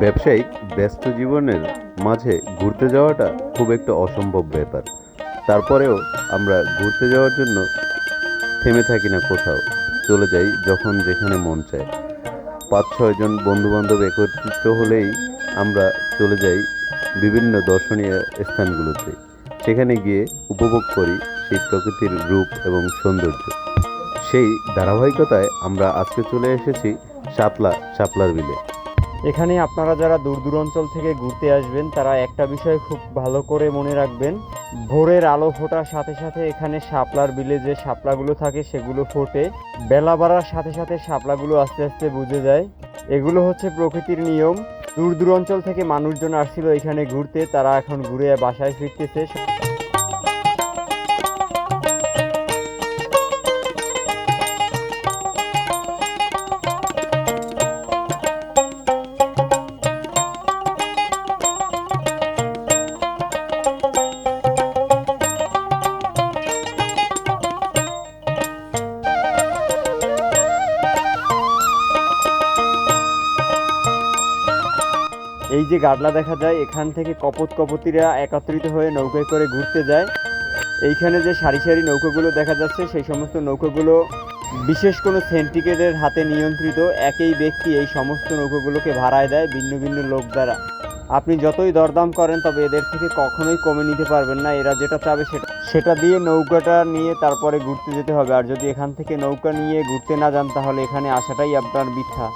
ব্যবসায়িক ব্যস্ত জীবনের মাঝে ঘুরতে যাওয়াটা খুব একটা অসম্ভব ব্যাপার। তারপরেও আমরা ঘুরতে যাওয়ার জন্য থেমে থাকি না কোথাও, চলে যাই যখন যেখানে মন চায়। ৫-৬ জন বন্ধুবান্ধব একত্রিত হলেই আমরা চলে যাই বিভিন্ন দর্শনীয় স্থানগুলোতে। সেখানে গিয়ে উপভোগ করি সেই প্রকৃতির রূপ এবং সৌন্দর্য। সেই ধারাবাহিকতায় আমরা আজকে চলে এসেছি শাপলার বিলে। এখানে আপনারা যারা দূর দূরাঞ্চল থেকে ঘুরতে আসবেন তারা একটা বিষয় খুব ভালো করে মনে রাখবেন, ভোরের আলো ফোটার সাথে সাথে এখানে শাপলার বিলে যে শাপলাগুলো থাকে সেগুলো ফোটে। বেলা বাড়ার সাথে সাথে শাপলাগুলো আস্তে আস্তে বুঝে যায়। এগুলো হচ্ছে প্রকৃতির নিয়ম। দূর দূরাঞ্চল থেকে মানুষজন আসছিল এখানে ঘুরতে, তারা এখন ঘুরে বাসায় ফিরতেছে। এই যে গাডলা দেখা যায়, এখান থেকে কপতিরা একত্রিত হয়ে নৌকায় করে ঘুরতে যায়। এইখানে যে সারি সারি নৌকাগুলো দেখা যাচ্ছে, সেই সমস্ত নৌকাগুলো বিশেষ কোনো সিন্ডিকেটের হাতে নিয়ন্ত্রিত। একই ব্যক্তি এই সমস্ত নৌকাগুলোকে ভাড়ায় দেয় ভিন্ন ভিন্ন লোক দ্বারা। আপনি যতই দরদাম করেন তবে এদের থেকে কখনোই কমে নিতে পারবেন না। এরা যেটা চাবে সেটা দিয়ে নৌকাটা নিয়ে তারপরে ঘুরতে যেতে হবে। আর যদি এখান থেকে নৌকা নিয়ে ঘুরতে না যান তাহলে এখানে আসাটাই আপনার বৃথা।